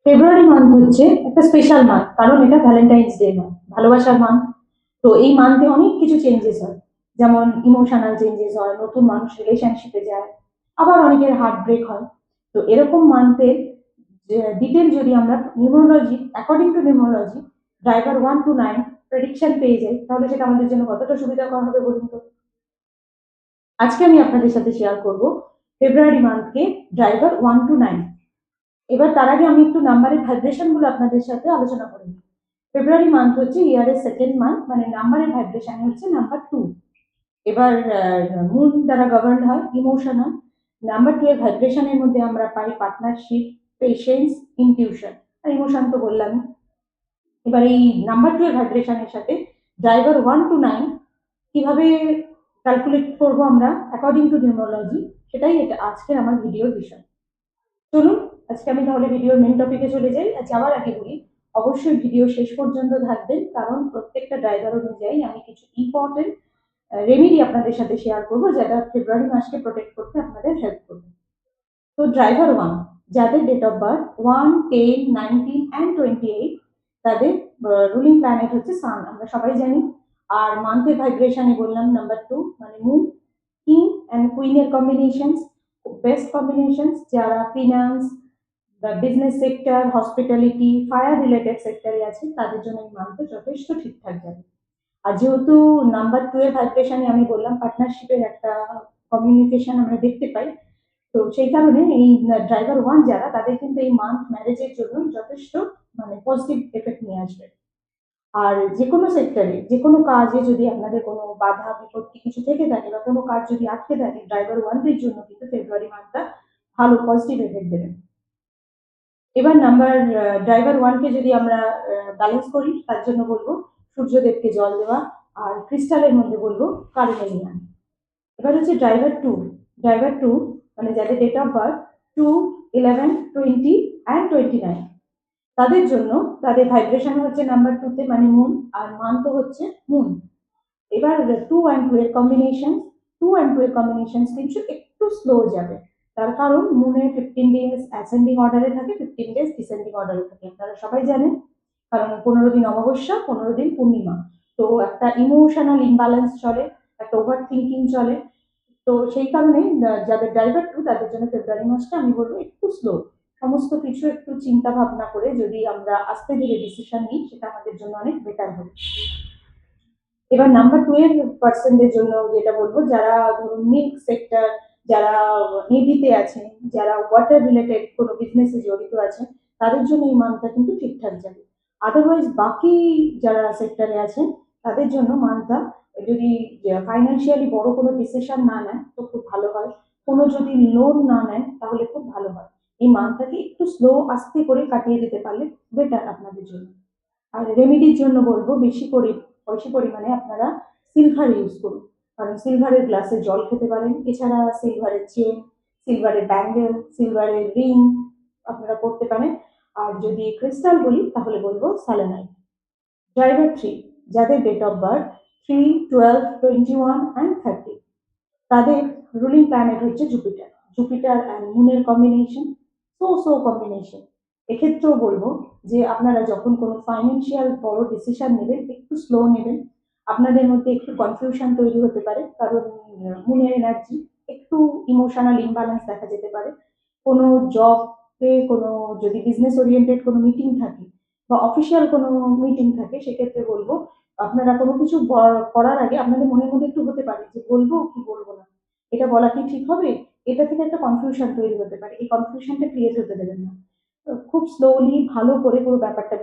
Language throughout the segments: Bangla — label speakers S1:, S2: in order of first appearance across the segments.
S1: ফেব্রুয়ারি মান্থ হচ্ছে একটা স্পেশাল মান্থ, কারণ এটা ভ্যালেন্টাইন্স ডে মান্থ, ভালোবাসার মান্থ। তো এই মান্থে অনেক কিছু চেঞ্জেস হয়, যেমন ইমোশনাল চেঞ্জেস হয়, নতুন মানুষ রিলেশনশিপে যায়, আবার অনেকের হার্ট ব্রেক হয়। তো এরকম মান্থের ডিটেল যদি আমরা নিউমোলজি, according to নিউমোলজি, driver 1 to 9 prediction পেয়ে যাই, তাহলে সেটা আমাদের জন্য কতটা সুবিধাকর হবে বলুন তো। আজকে আমি আপনাদের সাথে শেয়ার করব ফেব্রুয়ারি মান্থকে ড্রাইভার 1 to 9। এবার তার আগে আমি একটু নাম্বারের ভাইব্রেশন গুলো আপনাদের সাথে আলোচনা করি। ফেব্রুয়ারি মান্থ হচ্ছে ইয়ারের সেকেন্ড মান্থ, মানে নাম্বারের ভাইব্রেশন হচ্ছে নাম্বার 2। এবার মুন দ্বারা গভর্ন হয় ইমোশনাল। নাম্বার 2 এর ভাইব্রেশনের মধ্যে আমরা পাই পার্টনারশিপ, পেশেন্স, ইনটিউশন আর ইমোশন তো বললাম। এবার এই নাম্বার 2 এর ভাইব্রেশনের সাথে ড্রাইভার 1 to 9 কিভাবে ক্যালকুলেট করবো আমরা অ্যাকর্ডিং টু নিউমোলজি, সেটাই এটা আজকের আমার ভিডিওর বিষয়। চলুন আজকে আমি তাহলে ভিডিওর মেন টপিকে চলে যাই। আর যাওয়ার আগে বলি, অবশ্যই ভিডিও শেষ পর্যন্ত থাকবেন, কারণ প্রত্যেকটা ড্রাইভার অনুযায়ী আমি কিছু ইম্পর্টেন্ট রেমেডি আপনাদের সাথে শেয়ার করবো, যেটা ফেব্রুয়ারি মাসকে প্রোটেক্ট করতে আপনাদের হেল্প করবে। তো ড্রাইভার 1, যাদের ডেট অফ বার্থ 1, 10, 19 and 28, তাদের রুলিং প্ল্যানেট হচ্ছে সান, আমরা সবাই জানি। আর মান্থের ভাইব্রেশনে বললাম নাম্বার 2 মানে মুন। কিং অ্যান্ড কুইনের কম্বিনেশনস বেস্ট কম্বিনেশনস, যারা ফিনান্স বা business sector, hospitality, fire related সেক্টরে আছে, তাদের জন্য এই মান্থটা যথেষ্ট ঠিকঠাক যাবে। আর যেহেতু নাম্বার 2 এর ভাইব্রেশনে আমি বললাম পার্টনারশিপের একটা কমিউনিকেশন আমরা দেখতে পাই, তো সেই কারণে এই ড্রাইভার 1 যারা, তাদের কিন্তু এই মান্থ ম্যারেজের জন্য যথেষ্ট মানে পজিটিভ এফেক্ট নিয়ে আসবে। আর যে কোনো সেক্টরে, যে কোনো কাজে যদি আপনাদের কোনো বাধা বিপত্তি কিছু থেকে থাকে বা কোনো কাজ যদি আটকে থাকে, ড্রাইভার 1দের জন্য কিন্তু ফেব্রুয়ারি মান্থটা ভালো পজিটিভ এফেক্ট দেবে। এবার ড্রাইভার 1কে যদি আমরা ব্যালেন্স করি, তার জন্য বলবো সূর্যদেবকে জল দেওয়া, আর ক্রিস্টালের মধ্যে বলবো কার্নেলিয়ান। এবার হচ্ছে ড্রাইভার 2 মানে যাদের ডেট অফ বার্থ 2, 11, 20 and 29, তাদের জন্য তাদের ভাইব্রেশন হচ্ছে নাম্বার 2 তে মানে মুন, আর মান্থ হচ্ছে মুন। এবার 2 and 2 এর কম্বিনেশন, 2 and 2 এর কম্বিনেশন কিন্তু একটু স্লো যাবে। তার কারণ মুনের 15 ডেজ অ্যাসেন্ডিং অর্ডারে থাকে, 15 ডেজ ডিসেন্ডিং অর্ডারে থাকে, আপনারা সবাই জানেন। কারণ 15 দিন অমাবস্যা, 15 দিন পূর্ণিমা। তো একটা ইমোশনাল ইমব্যালেন্স চলে, একটা ওভার থিঙ্কিং চলে। তো সেই কারণে যাদের ড্রাইভার 2, তাদের জন্য ফেব্রুয়ারি মাসটা আমি বলবো একটু স্লো। সমস্ত কিছু একটু চিন্তা ভাবনা করে যদি আমরা আস্তে ধীরে ডিসিশন নিই, সেটা আমাদের জন্য অনেক বেটার হবে। এবার নাম্বার 2 এর পার্সনদের জন্য যেটা বলবো, যারা ধরুন মিল্ক সেক্টর, যারা নেভিতে আছেন, যারা ওয়াটার রিলেটেড কোনো বিজনেসে জড়িত আছেন, তাদের জন্য এই মান্থটা কিন্তু ঠিকঠাক যাবে। আদারওয়াইজ বাকি যারা সেক্টরে আছেন, তাদের জন্য মান্থটা যদি ফাইন্যান্সিয়ালি বড় কোনো ডিসিশন না নেয় তো খুব ভালো হয়, কোনো যদি লোন না নেয় তাহলে খুব ভালো হয়। এই মান্থটাকে একটু স্লো আস্তে করে কাটিয়ে দিতে পারলে বেটার আপনাদের জন্য। আর রেমেডির জন্য বলবো বেশি পরিমাণে আপনারা সিলভার ইউজ করুন, কারণ সিলভারের গ্লাসে জল খেতে পারেন। এছাড়া সিলভারের চেন, সিলভারের ব্যাঙ্গেল, সিলভারের রিং আপনারা করতে পারেন। আর যদি ক্রিস্টাল বলি তাহলে বলবো স্যালেনাইট। ড্রাইভার 3, যাদের ডেট অফ বার্থ 3, 12, 21 and 30, তাদের রুলিং প্ল্যানেট হচ্ছে জুপিটার। জুপিটার অ্যান্ড মুনের কম্বিনেশন, সো কম্বিনেশন। এক্ষেত্রেও বলবো যে আপনারা যখন কোনো ফাইন্যান্সিয়াল বড় ডিসিশন নেবেন, একটু স্লো নেবেন। আপনাদের মধ্যে একটু কনফিউশন তৈরি হতে পারে, কারণ মুনের এনার্জি, একটু ইমোশনাল ইমব্যালেন্স দেখা যেতে পারে। কোনো জবে, কোনো যদি বিজনেস ওরিয়েন্টেড কোনো মিটিং থাকে বা অফিসিয়াল কোনো মিটিং থাকে, সেক্ষেত্রে বলবো আপনারা কোনো কিছু করার আগে আপনাদের মনের মধ্যে একটু হতে পারে যে বলবো কি বলবো না, এটা বলা কি ঠিক হবে, এটা থেকে একটা কনফিউশন তৈরি হতে পারে। এই কনফিউশনটা ক্রিয়েট হতে দেবেন না। তো খুব স্লোলি ভালো করে পুরো ব্যাপারটা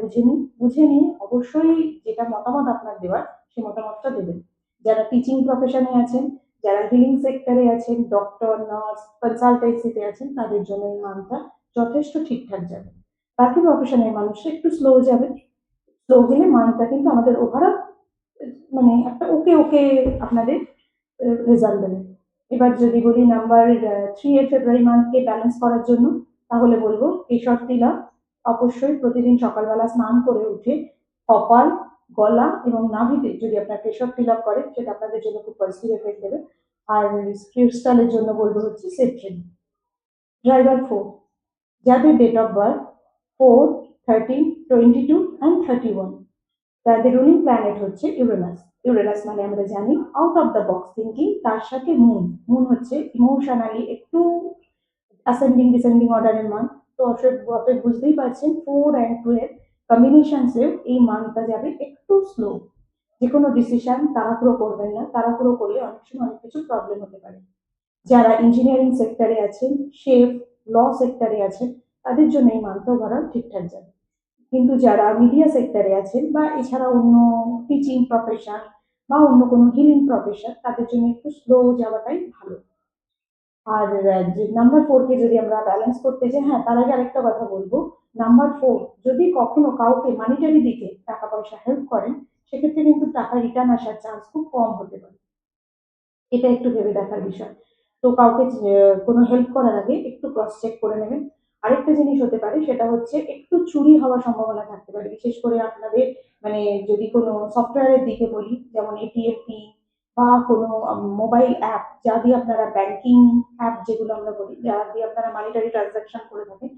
S1: বুঝে নিয়ে অবশ্যই যেটা মতামত আপনার দেওয়ার, সেই মতামতটা দেবেন। যারা টিচিং প্রফেশনে আছেন, যারা হিলিং সেক্টরে আছেন, ডক্টর, নার্স, কনসালটেন্সিতে আছেন, তাদের জন্য এই মানটা যথেষ্ট ঠিকঠাক যাবে। বাকি প্রফেশনের মানুষরা একটু স্লো যাবে। স্লো গেলে মানটা কিন্তু আমাদের ওভারঅল মানে একটা ওকে ওকে আপনাদের রেজাল্ট দেবে। এবার যদি বলি নাম্বার 3 এর ফেব্রুয়ারি মান্থকে ব্যালেন্স করার জন্য, তাহলে বলবো কেশর তিলক অবশ্যই প্রতিদিন সকালবেলা স্নান করে উঠে কপাল, গলা এবং নাভিতে যদি আপনার কেশর তিলক করেন, সেটা আপনাদের জন্য খুব পজিটিভ এফেক্ট দেবে। আর ক্রিস্টালের জন্য বলবো হচ্ছে সেট্রিন। ড্রাইভার 4, যাদের ডেট অফ বার্থ 4, 13, 22 and 31। তাদের রুলিং প্ল্যানেট হচ্ছে ইউরেনাস। ইউরেনাস মানে আমরা জানি out of the box thinking, তার সাথে মুন। মুন হচ্ছে ইমোশনালি একটু অ্যাসেন্ডিং ডিসেন্ডিং অর্ডারের মান। তো অতএব বুঝতেই পারছেন 4 and 2 এর কম্বিনেশনসে এই মানটা যাবে একটু স্লো। যে কোনো ডিসিশন তাড়াহুড়ো করবেন না, তাড়াহুড়ো করলে অনেক সময় অনেক কিছু প্রবলেম হতে পারে। যারা ইঞ্জিনিয়ারিং সেক্টরে আছেন, শেফ, ল সেক্টরে আছেন, তাদের জন্য এই মানটা ওভারঅল ঠিকঠাক যাবে। কিন্তু যারা মিডিয়া সেক্টরে আছেন বা এছাড়া অন্য টিচিং প্রফেশন বা অন্য কোনো হিলিং প্রফেশন, তাদের জন্য একটু স্লো যাওয়াটাই ভালো। আর যে নাম্বার 4 কে যদি আমরা ব্যালেন্স করতে যাই, হ্যাঁ, তার আগে আরেকটা কথা বলবো। নাম্বার 4 যদি কখনো কাউকে মানিটারি দিকে টাকা পয়সা হেল্প করেন, সেক্ষেত্রে কিন্তু টাকা রিটার্ন আসার চান্স খুব কম হতে পারে। এটা একটু ভেবে দেখার বিষয়। তো কাউকে কোনো হেল্প করার আগে একটু ক্রস চেক করে নেবেন। আরেকটা জিনিস হতে পারে, সেটা হচ্ছে একটু চুরি হওয়ার সম্ভাবনা থাকতে পারে। বিশেষ করে আপনাদের মানে যদি কোনো সফটওয়্যারের দিকে বলি, যেমন এটিএম পিন বা কোনো মোবাইল অ্যাপ যা দিয়ে আপনারা ব্যাংকিং অ্যাপ যেগুলো আমরা বলি, যা দিয়ে আপনারা মানিটারি ট্রানজাকশন করে থাকেন,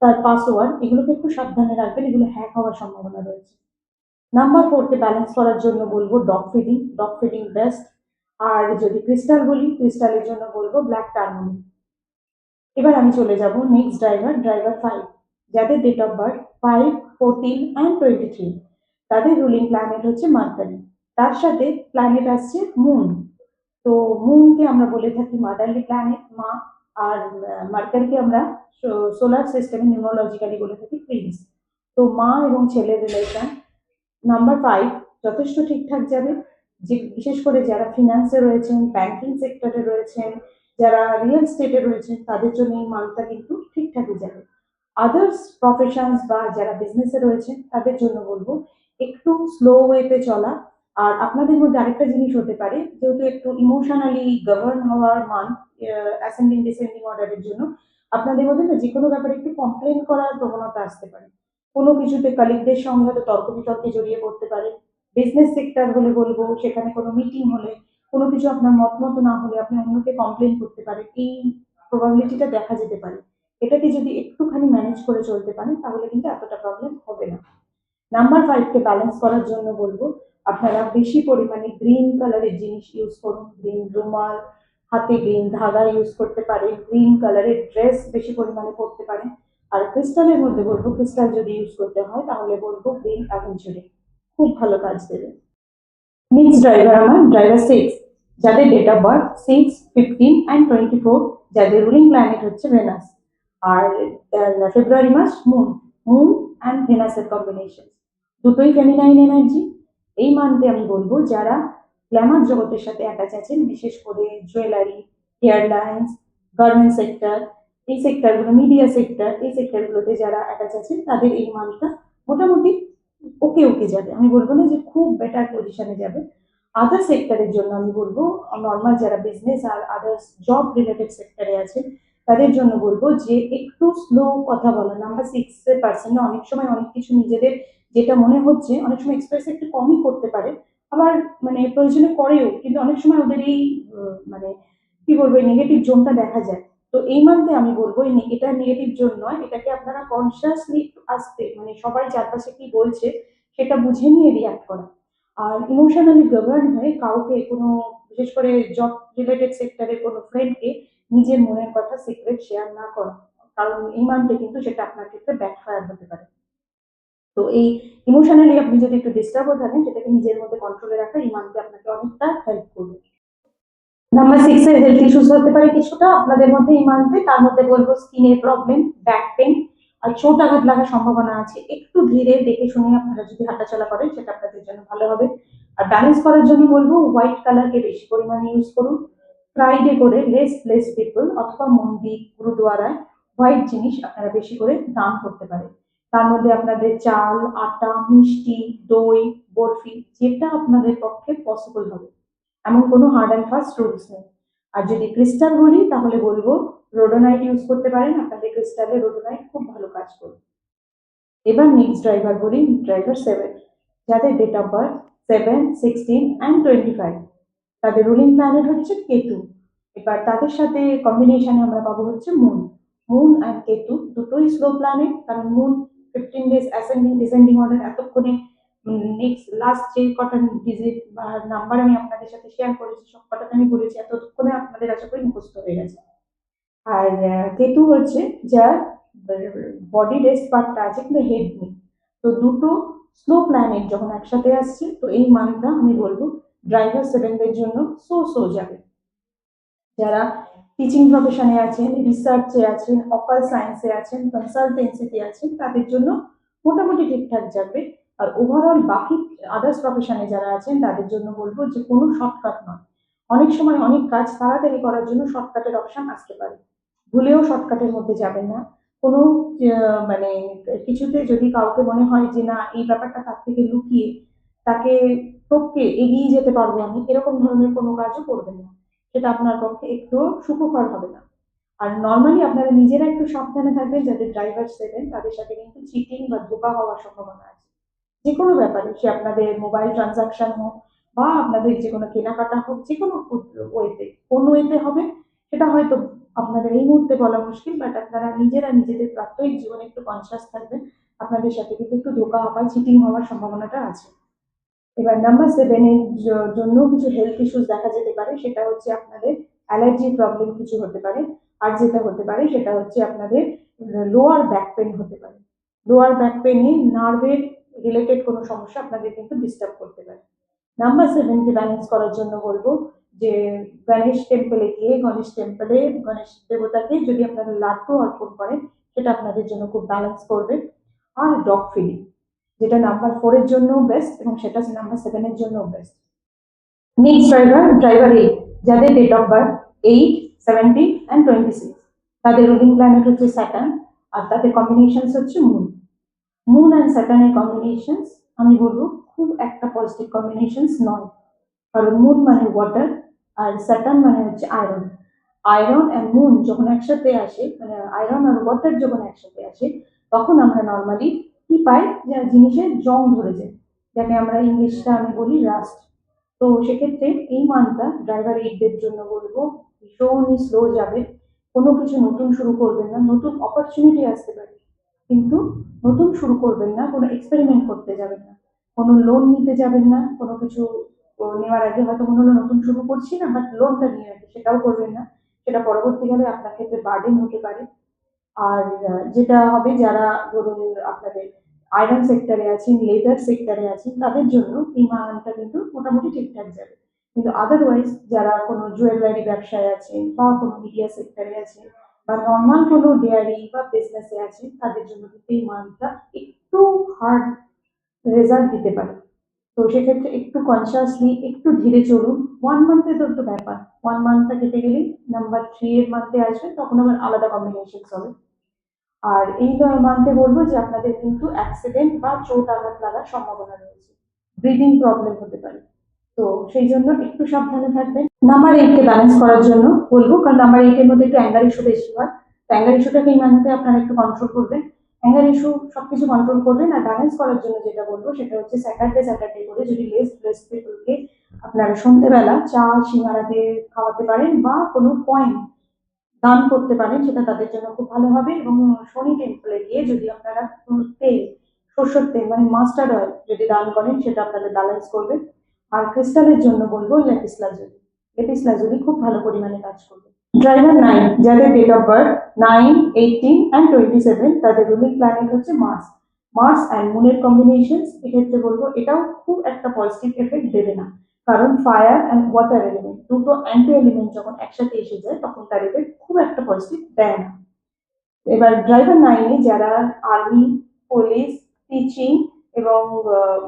S1: তার পাসওয়ার্ড এগুলোকে একটু সাবধানে রাখবেন, এগুলো হ্যাক হওয়ার সম্ভাবনা রয়েছে। নাম্বার 4 কে ব্যালেন্স করার জন্য বলবো dog feeding. Dog feeding best. আর যদি ক্রিস্টাল বলি, ক্রিস্টালের জন্য বলবো ব্ল্যাক টার্মোনিক। এবার আমি চলে যাব নেক্সট ড্রাইভার, ড্রাইভার 5। যাদের ডেট অফ বার্থ 5, 14 অ্যান্ড 23, তাদের রুলিং প্ল্যানেট হচ্ছে মার্কারি। তার সাথে প্ল্যানেট আসছে মুন। তো মুনকে আমরা বলে থাকি মাদারলি প্ল্যানেট, মা। আর মার্কারিকে আমরা সোলার সিস্টেমে নিউমোলজিক্যালি বলে থাকি প্রিন্স। তো মা এবং ছেলের রিলেশন নাম্বার 5 যথেষ্ট ঠিকঠাক যাবে। যে বিশেষ করে যারা ফিনান্সে রয়েছেন, ব্যাংকিং সেক্টরে রয়েছেন, যারা রিয়েল স্টেটে রয়েছেন, তাদের জন্য এই মানটা কিন্তু ঠিকঠাকই যাবে। আদার্স প্রফেশনস বা যারা বিজনেসে রয়েছেন, তাদের জন্য বলবো একটু স্লো ওয়েতে চলা। আর আপনাদের মধ্যে আরেকটা জিনিস হতে পারে, যেহেতু একটু ইমোশনালি গভর্ন হওয়ার মান অ্যাসেন্ডিং ডিসেন্ডিং অর্ডারের জন্য, আপনাদের মধ্যে না যে কোনো ব্যাপারে একটু কমপ্লেন করার প্রবণতা আসতে পারে। কোনো কিছুতে কলিগদের সঙ্গে হয়তো তর্ক বিতর্কে জড়িয়ে পড়তে পারে। বিজনেস সেক্টর হলে বলবো, সেখানে কোনো মিটিং হলে, কোনো কিছু আপনার মত মতো না হলে আপনি অন্যকে কমপ্লেন করতে পারেন, এই প্রবাবিলিটিটা দেখা যেতে পারে। এটাকে যদি একটুখানি ম্যানেজ করে চলতে পারেন, তাহলে কিন্তু এতটা প্রবলেম হবে না। নাম্বার 5 কে ব্যালেন্স করার জন্য বলবো, আপনারা বেশি পরিমাণে গ্রিন কালারের জিনিস ইউজ করুন। গ্রিন রুমাল, হাতে গ্রিন ধাগা ইউজ করতে পারেন, গ্রিন কালারের ড্রেস বেশি পরিমাণে পরতে পারেন। আর ক্রিস্টালের মধ্যে বলবো, ক্রিস্টাল যদি ইউজ করতে হয় তাহলে বলবো গ্রিন অ্যাভেঞ্চুরি, খুব ভালো কাজ দেবে। নেক্সট ড্রাইভার আমার ড্রাইভার 6। যাদের ডেট অফ বার্থ 6, 15 অ্যান্ড 24, যাদের রুলিং প্ল্যানেট হচ্ছে ভেনাস। আর ফেব্রুয়ারি মাস মুন। মুন অ্যান্ড ভেনাসের কম্বিনেশন দুটোই ফেমিনাইন এনার্জি। এই মান্থে আমি বলবো যারা গ্ল্যামার জগতের সাথে অ্যাটাচ আছেন, বিশেষ করে জুয়েলারি, এয়ারলাইন্স, গার্মেন্ট সেক্টর, এই সেক্টরগুলো, মিডিয়া সেক্টর, এই সেক্টরগুলোতে যারা অ্যাটাচ আছেন, তাদের এই মান্থটা মোটামুটি ওকে ওকে যাবে। আমি বলবো না যে খুব বেটার পজিশনে যাবে। আদার সেক্টরের জন্য আমি বলবো, নর্মাল যারা বিজনেস আর আদার্স জব রিলেটেড সেক্টরে আছে, তাদের জন্য বলবো যে একটু স্লো কথা বলা। নাম্বার 6 এর পার্সন অনেক সময় অনেক কিছু নিজেদের যেটা মনে হচ্ছে অনেক সময় এক্সপ্রেস একটু কমই করতে পারে। আবার মানে প্রয়োজনে করেও, কিন্তু অনেক সময় ওদের এই মানে কি বলবো, নেগেটিভ জোনটা দেখা যায়। তো এই মান্থে আমি বলবো এটা নেগেটিভ জোন নয়, এটাকে আপনারা কনসিয়াসলি আসতে, মানে সবাই চারপাশে কি বলছে সেটা বুঝে নিয়ে রিয়াক্ট করা। আর ইমোশনালি গভর্ন হয়ে কাউকে কোনো, বিশেষ করে জব রিলেটেড সেক্টরে কোনো ফ্রেন্ডকে নিজের মনের কথা সিক্রেট শেয়ার না করা। কারণ এই মান্থে কিন্তু সেটা আপনার ক্ষেত্রে ব্যাকফায়ার হতে পারে। তো এই ইমোশনালি আপনি যদি একটু ডিস্টার্বও থাকেন, সেটাকে নিজের মধ্যে কন্ট্রোলে রাখা এই মান্থে আপনাকে অনেকটা হেল্প করবে। নাম্বার 6 এর হেলথ ইস্যুস হতে পারে কিছুটা আপনাদের মধ্যে এই মান্থে। তার মধ্যে বলবো স্কিনের প্রবলেম, ব্যাক পেন আর চোট আঘাত লাগার সম্ভাবনা আছে। একটু ধীরে দেখে শুনে আপনারা যদি হাঁটাচলা করেন, সেটা আপনাদের জন্য ভালো হবে। আর ব্যালেন্স করার জন্য বলবো হোয়াইট কালারকে বেশি পরিমাণে ইউজ করুন। ফ্রাইডে করে লেস পিপল অথবা মন্দির, গুরুদুয়ারায় হোয়াইট জিনিস আপনারা বেশি করে দান করতে পারেন। তার মধ্যে আপনাদের চাল, আটা, মিষ্টি, দই, বরফি, যেটা আপনাদের পক্ষে পসিবল হবে। এমন কোনো হার্ড অ্যান্ড ফাস্ট রুলস নেই। আর যদি ক্রিস্টাল বলি, তাহলে বলবো রোডোনাইট ইউজ করতে পারেন। আপনাদের ক্রিস্টালে রোডোনাইট খুব ভালো কাজ করবে। এবার নেক্সট ড্রাইভার বলি, ড্রাইভার 7। যাদের ডেট অফ বার্থ 7, 16 অ্যান্ড 25, তাদের রুলিং প্ল্যানেট হচ্ছে কেতু। এবার তাদের সাথে কম্বিনেশনে আমরা পাবো হচ্ছে মুন। মুন অ্যান্ড কেতু দুটোই স্লো প্ল্যানেট, কারণ moon 15 days ascending descending order, এতক্ষণে নেক্সট লাস্ট যে কটা ডিজিট বা নাম্বার আমি আপনাদের সাথে শেয়ার করেছি সব কটাতে আমি বলেছি, এতক্ষণে আপনাদের আশা করি মুখস্থ হয়ে গেছে। আর কেতু হচ্ছে যার বডি রেস্ট পার্টটা আছে কিন্তু হেড নেই। তো দুটো স্লো প্ল্যানেট যখন একসাথে আসছে, তো এই মান্থটা আমি বলবো ড্রাইভার সেভেনদের জন্য সো যাবে। যারা টিচিং প্রফেশনে আছেন, রিসার্চে আছেন, অকাল সায়েন্সে আছেন, কনসালটেন্সিতে আছেন, তাদের জন্য মোটামুটি ঠিকঠাক যাবে। আর ওভারঅল বাকি আদার্স প্রফেশনে যারা আছেন তাদের জন্য বলবো যে কোনো শর্টকাট নয়। অনেক সময় অনেক কাজ তাড়াতাড়ি করার জন্য শর্টকাটের অপশন আসতে পারে, ভুলেও শর্টকাটের মধ্যে যাবেন না। কোনো মানে কিছুতে যদি কাউকে মনে হয় যে না এই ব্যাপারটা তার থেকে লুকিয়ে তাকে টপকে এগিয়ে যেতে পারবো আমি, এরকম ধরনের কোনো কাজও করবেন না, সেটা আপনার পক্ষে একটু সুখকর হবে না। আর নর্মালি আপনারা নিজেরা একটু সাবধানে থাকবেন, যাদের ড্রাইভার সেভেন তাদের সাথে কিন্তু চিটিং বা ধোঁকা হওয়ার সম্ভাবনা আছে। যে কোনো ব্যাপারে, সে আপনাদের মোবাইল ট্রানজাকশন হোক বা আপনাদের যে কোনো কেনাকাটা হোক, যে কোনো ওয়েতে, কোন ওয়েতে হবে সেটা হয়তো আপনাদের এই মুহূর্তে বলা মুশকিল, বাট আপনারা নিজেরা নিজেদের প্রাত্যহিক জীবনে একটু কনসিয়াস থাকবেন, আপনাদের সাথে কিন্তু একটু ধোঁকা বা চিটিং হওয়ার সম্ভাবনাটা আছে। এবার নাম্বার সেভেনের জন্য কিছু হেলথ ইস্যুস দেখা যেতে পারে, সেটা হচ্ছে আপনাদের অ্যালার্জি প্রবলেম কিছু হতে পারে। আর যেটা হতে পারে সেটা হচ্ছে আপনাদের লোয়ার ব্যাক পেন হতে পারে। লোয়ার ব্যাক পেনে নার্ভের রিলেটেড কোনো সমস্যা আপনাদের কিন্তু ডিস্টার্ব করতে পারে। নাম্বার সেভেনকে ব্যালেন্স করার জন্য বলবো যে গণেশ টেম্পলে গিয়ে, গণেশ টেম্পলে গণেশ দেবতাকে যদি আপনারা লাড্ডু অর্পণ করেন, সেটা আপনাদের জন্য খুব ব্যালেন্স করবে। আর ডগ ফিডিং, যেটা নাম্বার ফোরের জন্য বেস্ট এবং সেটা নাম্বার সেভেনের জন্য বেস্ট। নেক্সট ড্রাইভার এইট, যাদের ডেট অফ বার্থ 8, 17 অ্যান্ড 26, তাদের রুলিং প্ল্যানেট হচ্ছে স্যাটার্ন, আর তাদের কম্বিনেশনস হচ্ছে মুন। মুন অ্যান্ড স্যাটার্নের কম্বিনেশনস আমি বলবো খুব একটা পজিটিভ কম্বিনেশনস নয়, কারণ মুন মানে ওয়াটার আর স্যাটার্ন মানে হচ্ছে আয়রন। আয়রন অ্যান্ড মুন যখন একসাথে আসে, মানে আয়রন আর ওয়াটার যখন একসাথে আসে, তখন আমরা নর্মালি কি পাই, যে জিনিসের জং ধরে যায়, যাকে আমরা ইংলিশটা আমি বলি রাস্ট। তো সেক্ষেত্রে এই মান্থটা ড্রাইভার এইটদের জন্য বলবো ভীষণই স্লো যাবে। কোনো কিছু নতুন শুরু করবেন না, নতুন অপরচুনিটি আসতে পারে কিন্তু নতুন শুরু করবেন না, কোনো এক্সপেরিমেন্ট করতে যাবেন না, কোনো লোন নিতে যাবেন না, কোনো কিছু নেওয়ার আগে হয়তো মনে হলো নতুন শুরু করছি না বাট লোনটা নিয়ে রাখি, সেটাও করবেন না, সেটা পরবর্তীকালে আপনার ক্ষেত্রে বার্ডেন হতে পারে। আর যেটা হবে যারা ধরুন আপনাদের আয়রন সেক্টরে আছেন, লেদার সেক্টরে আছেন, তাদের জন্য এই মানটা কিন্তু মোটামুটি ঠিকঠাক যাবে। কিন্তু আদারওয়াইজ যারা কোনো জুয়েলারি ব্যবসায় আছেন বা কোনো মিডিয়া সেক্টরে আছেন বা নর্মাল কোনো ডেয়ারি বা বিজনেসে আছেন, তাদের জন্য কিন্তু এই মানটা একটু হার্ড রেজাল্ট দিতে পারে। তো সেক্ষেত্রে একটু কনসিয়াসলি একটু ধীরে চলুন। 1 মান্থে তো একটু ব্যাপার, 1 মান্থটা কেটে গেলেই নাম্বার 3 এর মান্থে আসবে, তখন আবার আলাদা কম্বিনেশন হবে। আর এই মান্থে বলবো যে আপনাদের কিন্তু অ্যাক্সিডেন্ট বা চোট আঘাত লাগার সম্ভাবনা রয়েছে, ব্রিদিং প্রবলেম হতে পারে। তো সেই জন্য একটু সাবধানে থাকবেন। নাম্বার 8কে ব্যালেন্স করার জন্য বলবো, কারণ নাম্বার 8 এর মধ্যে একটু অ্যাঙ্গার ইস্যু বেশি হয়, তো অ্যাঙ্গার ইস্যুটাকে এই মান্থে আপনারা একটু কন্ট্রোল করবেন। অ্যাঙ্গার ইস্যু সবকিছু কন্ট্রোল করবেন। আর ব্যালেন্স করার জন্য যেটা বলবো সেটা হচ্ছে স্যাটারডে করে যদি লেস পিপলকে আপনারা সন্ধ্যেবেলা চা সিঙ্গারা দিয়ে খাওয়াতে পারেন বা কোনো কয়েন দান করতে পারেন, সেটা তাদের জন্য খুব ভালো হবে। এবং শনি টেম্পলে গিয়ে যদি আপনারা তেল, সর্ষের তেল মানে মাস্টার্ড অয়েল যদি দান করেন, সেটা আপনাদের ব্যালেন্স করবে। আর ক্রিস্টালের জন্য বলবো লেপিস লাজুলি, লেপিস লাজুলি খুব ভালো পরিমাণে কাজ করবে। ড্রাইভার নাইন, যাদের ডেট অফ বার্থ 9, 18 অ্যান্ড 27, তাদের রুলিং প্ল্যানেট হচ্ছে মার্স। মার্স অ্যান্ড মুনের কম্বিনেশন, এক্ষেত্রে বলবো এটাও খুব একটা পজিটিভ এফেক্ট দেবে না, কারণ ফায়ার অ্যান্ড ওয়াটার এলিমেন্ট দুটো অ্যান্টি এলিমেন্ট যখন একসাথে এসে যায় তখন তার এফেক্ট খুব একটা পজিটিভ দেয় না। এবার ড্রাইভার নাইনে যারা আর্মি, পুলিশ, টিচিং এবং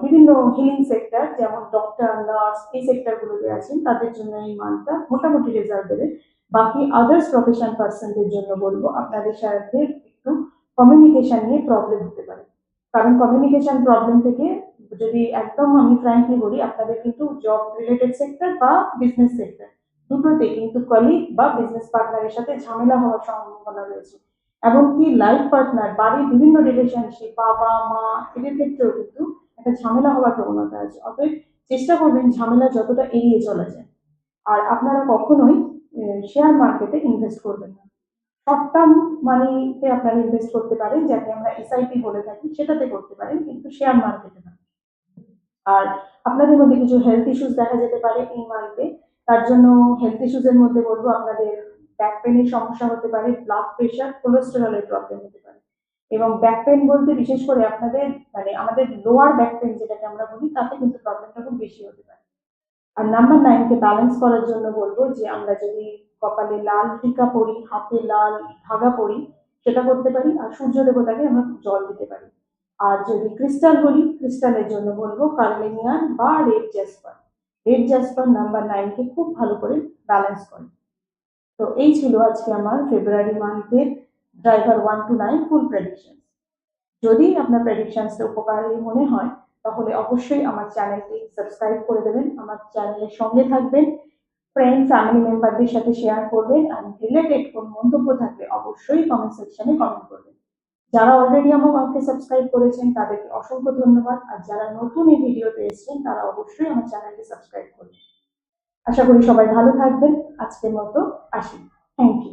S1: বিভিন্ন হিলিং সেক্টর যেমন ডক্টর, নার্স, এই সেক্টরগুলোতে আছেন, তাদের জন্য এই মান্থটা মোটামুটি রেজাল্ট দেবে। বাকি আদার্স প্রফেশন পার্সনদের জন্য বলবো আপনাদের সাথে একটু কমিউনিকেশন নিয়ে প্রবলেম হতে পারে, কারণ কমিউনিকেশন প্রবলেম থেকে যদি একদম আমি ফ্র্যাঙ্কলি বলি, আপনাদের কিন্তু জব রিলেটেড সেক্টর বা বিজনেস সেক্টর দুটোতে কিন্তু কলিগ বা বিজনেস পার্টনারের সাথে ঝামেলা হওয়ার সম্ভাবনা রয়েছে। এমনকি লাইফ পার্টনার, বাড়ির বিভিন্ন রিলেশনশিপ, বাবা মা, এদের ক্ষেত্রেও কিন্তু একটা ঝামেলা হওয়ার প্রবণতা আছে। অতএব চেষ্টা করবেন ঝামেলা যতটা এড়িয়ে চলা যায়। আর আপনারা কখনোই শেয়ার মার্কেটে ইনভেস্ট করবেন না। শর্ট টার্ম মানিতে আপনারা ইনভেস্ট করতে পারেন, যাকে আমরা এসআইপি বলে থাকি, সেটাতে করতে পারেন, কিন্তু শেয়ার মার্কেটে না। আর আপনাদের মধ্যে কিছু হেলথ ইস্যুস দেখা যেতে পারে এই মান্থে। তার জন্য হেলথ ইস্যুস এর মধ্যে বলবো আপনাদের ব্যাক পেনের সমস্যা হতে পারে, ব্লাড প্রেশার, কোলেস্টেরলের প্রবলেম হতে পারে। এবং ব্যাক পেন বলতে বিশেষ করে আপনাদের আমাদের লোয়ার ব্যাক পেন যেটাকে আমরা বলি, তাতে কিন্তু প্রবলেমটা খুব বেশি হতে পারে। আর নাম্বার 9 কে ব্যালেন্স করার জন্য বলবো যে আমরা যদি কপালে লাল টিকা পরি, হাতে লাল ধাগা পরি, সেটা করতে পারি। আর সূর্য দেবতাকে আমরা জল দিতে পারি। আর যদি ক্রিস্টাল বলি, ক্রিস্টালের জন্য বলবো কার্নেলিয়ান বা red Jasper. Red Jasper number 9 কে খুব ভালো করে ব্যালেন্স করে। তো এই ছিল আজকে আমার ফেব্রুয়ারি মান্থের ড্রাইভার 1 to 9 ফুল প্রেডিকশন। যদি আপনার প্রেডিকশনসটা উপকারী মনে হয়, তাহলে অবশ্যই আমার চ্যানেলটি সাবস্ক্রাইব করে দেবেন, আমার চ্যানেলের সঙ্গে থাকবেন, ফ্রেন্ড ফ্যামিলি মেম্বারদের সাথে শেয়ার করবেন। আর রিলেটেড কোন মন্তব্য থাকলে অবশ্যই কমেন্ট সেকশনে কমেন্ট করবেন। যারা অলরেডি আমাকে সাবস্ক্রাইব করেছেন তাদেরকে অসংখ্য ধন্যবাদ। আর যারা নতুন এই ভিডিওতে এসেছেন তারা অবশ্যই আমার চ্যানেলটি সাবস্ক্রাইব করবেন। আশা করি সবাই ভালো থাকবেন। আজকের মতো আসি। Thank you.